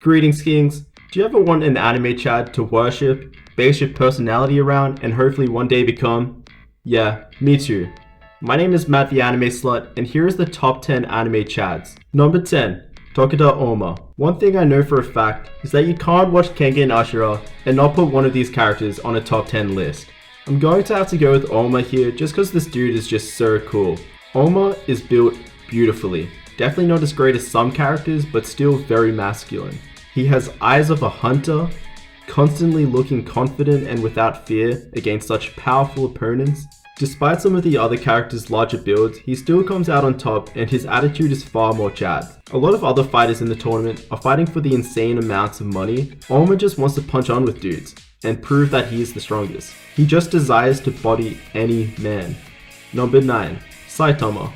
Greetings, Kings. Do you ever want an anime Chad to worship, base your personality around, and hopefully one day become? Yeah, me too. My name is Matt the Anime Slut, and here is the top 10 anime Chads. Number 10. Tokida Oma. One thing I know for a fact is that you can't watch Kengan Ashura and not put one of these characters on a top 10 list. I'm going to have to go with Oma here just because this dude is just so cool. Oma is built beautifully. Definitely not as great as some characters, but still very masculine. He has eyes of a hunter, constantly looking confident and without fear against such powerful opponents. Despite some of the other characters' larger builds, he still comes out on top and his attitude is far more Chad. A lot of other fighters in the tournament are fighting for the insane amounts of money. Oma just wants to punch on with dudes and prove that he is the strongest. He just desires to body any man. Number 9. Saitama.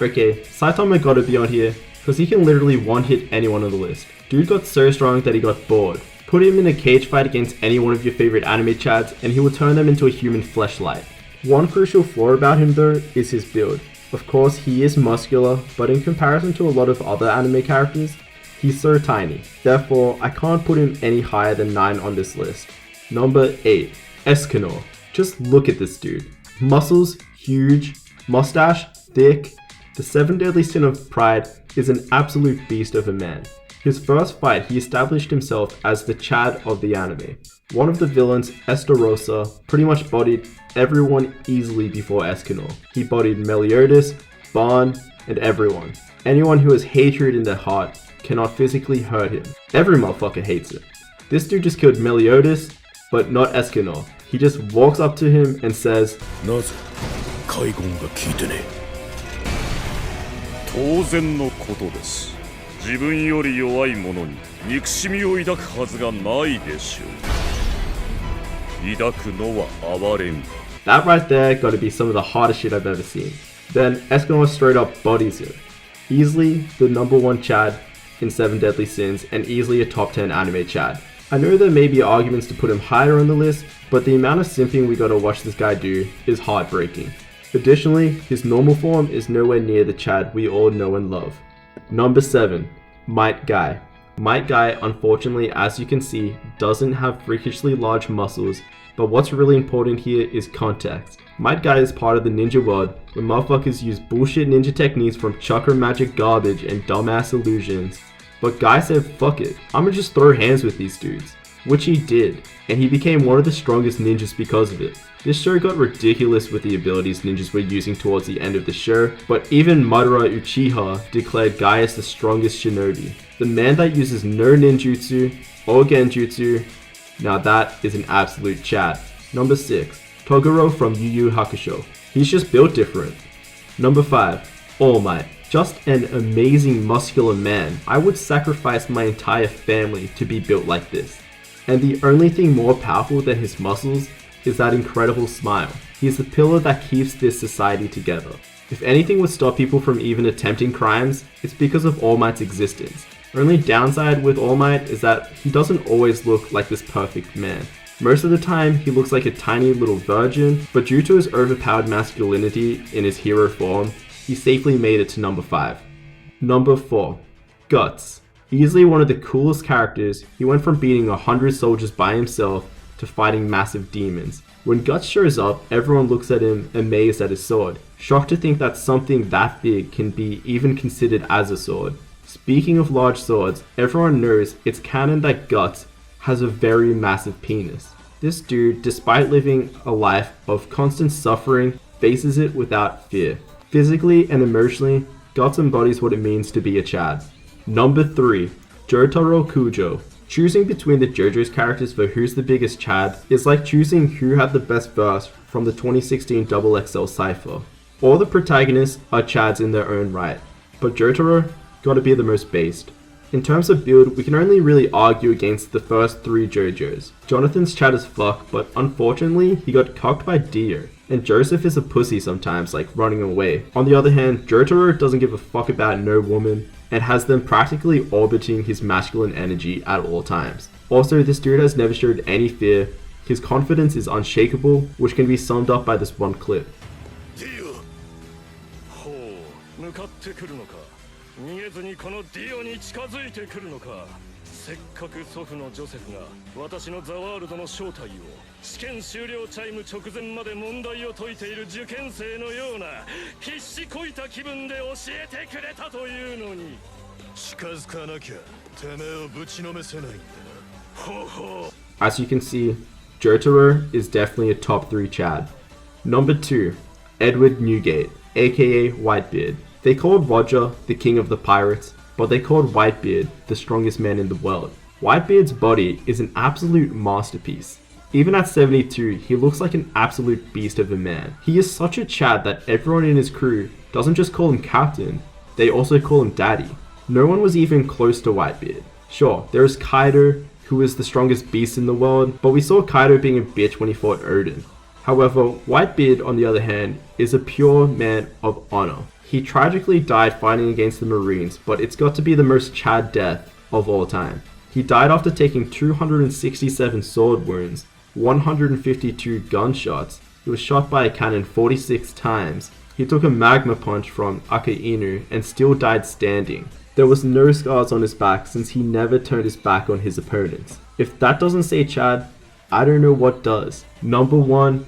Okay, Saitama gotta be on here because he can literally one-hit anyone on the list. Dude got so strong that he got bored. Put him in a cage fight against any one of your favorite anime Chads and he will turn them into a human fleshlight. One crucial flaw about him though is his build. Of course he is muscular, but in comparison to a lot of other anime characters, he's so tiny. Therefore, I can't put him any higher than 9 on this list. Number 8. Escanor. Just look at this dude. Muscles, huge. Mustache, thick. The 7 Deadly Sin of Pride is an absolute beast of a man. His first fight, he established himself as the Chad of the anime. One of the villains, Estarossa, pretty much bodied everyone easily before Escanor. He bodied Meliodas, Ban, and everyone. Anyone who has hatred in their heart cannot physically hurt him. Every motherfucker hates him. This dude just killed Meliodas, but not Escanor. He just walks up to him and says, なぜ海軍が聞いてね当然のことです。自分より弱い者に憎しみを抱くはずがないでしょう。抱くのは哀れみ。 That right there gotta be some of the hardest shit I've ever seen. Then Escanor straight up bodies him. Easily the number 1 Chad in 7 Deadly Sins and easily a top 10 anime Chad. I know there may be arguments to put him higher on the list, but the amount of simping we gotta watch this guy do is heartbreaking. Additionally, his normal form is nowhere near the Chad we all know and love. Number 7. Might Guy. Might Guy, unfortunately, as you can see, doesn't have freakishly large muscles, but what's really important here is context. Might Guy is part of the ninja world where motherfuckers use bullshit ninja techniques from chakra magic garbage and dumbass illusions. But Guy said, fuck it, I'ma just throw hands with these dudes. Which he did, and he became one of the strongest ninjas because of it. This show got ridiculous with the abilities ninjas were using towards the end of the show, but even Madara Uchiha declared Guy as the strongest shinobi. The man that uses no ninjutsu or genjutsu, now that is an absolute Chad. Number 6. Toguro from Yu Yu Hakusho. He's just built different. Number 5. All Might. Just an amazing muscular man. I would sacrifice my entire family to be built like this. And the only thing more powerful than his muscles is that incredible smile. He is the pillar that keeps this society together. If anything would stop people from even attempting crimes, it's because of All Might's existence. Only downside with All Might is that he doesn't always look like this perfect man. Most of the time, he looks like a tiny little virgin, but due to his overpowered masculinity in his hero form, he safely made it to number 5. Number 4. Guts. Easily one of the coolest characters, he went from beating 100 soldiers by himself to fighting massive demons. When Guts shows up, everyone looks at him amazed at his sword, shocked to think that something that big can be even considered as a sword. Speaking of large swords, everyone knows it's canon that Guts has a very massive penis. This dude, despite living a life of constant suffering, faces it without fear. Physically and emotionally, Guts embodies what it means to be a Chad. Number 3. Jotaro Kujo. Choosing between the JoJo's characters for who's the biggest Chad is like choosing who had the best verse from the 2016 XXL Cypher. All the protagonists are Chads in their own right, but Jotaro gotta be the most based. In terms of build, we can only really argue against the first 3 JoJo's. Jonathan's Chad is fuck, but unfortunately he got cucked by Dio. And Joseph is a pussy sometimes, like running away. On the other hand, Jotaro doesn't give a fuck about no woman, and has them practically orbiting his masculine energy at all times. Also, this dude has never showed any fear, his confidence is unshakable, which can be summed up by this one clip. 向かってくるのか逃げずにこのディオに近づいてくるのかせっかく祖父のジョセフが私のザワールドの正体を試験終了チャイム直前まで問題を解いている受験生のような必死こいた気分で教えてくれたというのに近づかなきゃてめえをぶちのめせないんだな。ほほう。 As you can see, Jotaro is definitely a top 3 Chad. Number 2, Edward Newgate, aka Whitebeard. They called Roger the king of the pirates, but they called Whitebeard the strongest man in the world. Whitebeard's body is an absolute masterpiece. Even at 72, he looks like an absolute beast of a man. He is such a Chad that everyone in his crew doesn't just call him Captain, they also call him Daddy. No one was even close to Whitebeard. Sure, there is Kaido, who is the strongest beast in the world, but we saw Kaido being a bitch when he fought Odin. However, Whitebeard, on the other hand, is a pure man of honor. He tragically died fighting against the Marines, but it's got to be the most Chad death of all time. He died after taking 267 sword wounds, 152 gunshots. He was shot by a cannon 46 times. He took a magma punch from Akainu and still died standing. There was no scars on his back since he never turned his back on his opponents. If that doesn't say Chad, I don't know what does. Number 1,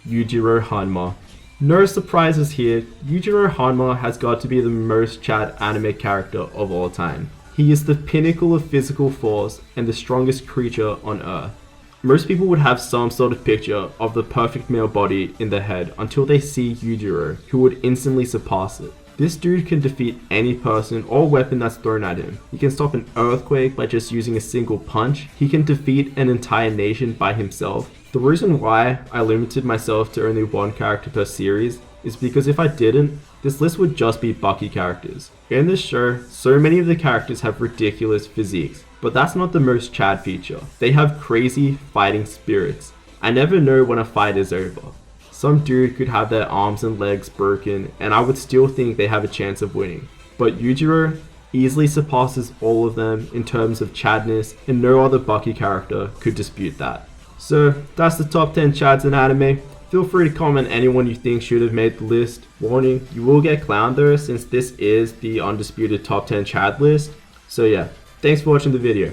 Yujiro Hanma. No surprises here, Yujiro Hanma has got to be the most Chad anime character of all time. He is the pinnacle of physical force and the strongest creature on earth. Most people would have some sort of picture of the perfect male body in their head until they see Yujiro, who would instantly surpass it. This dude can defeat any person or weapon that's thrown at him. He can stop an earthquake by just using a single punch. He can defeat an entire nation by himself. The reason why I limited myself to only one character per series is because if I didn't, this list would just be Bucky characters. In this show, so many of the characters have ridiculous physiques, but that's not the most Chad feature. They have crazy fighting spirits. I never know when a fight is over. Some dude could have their arms and legs broken and I would still think they have a chance of winning. But Yujiro easily surpasses all of them in terms of Chadness, and no other Bucky character could dispute that. So that's the top 10 Chads in anime. Feel free to comment anyone you think should have made the list. Warning, you will get clowned though since this is the undisputed top 10 Chad list. So yeah, thanks for watching the video.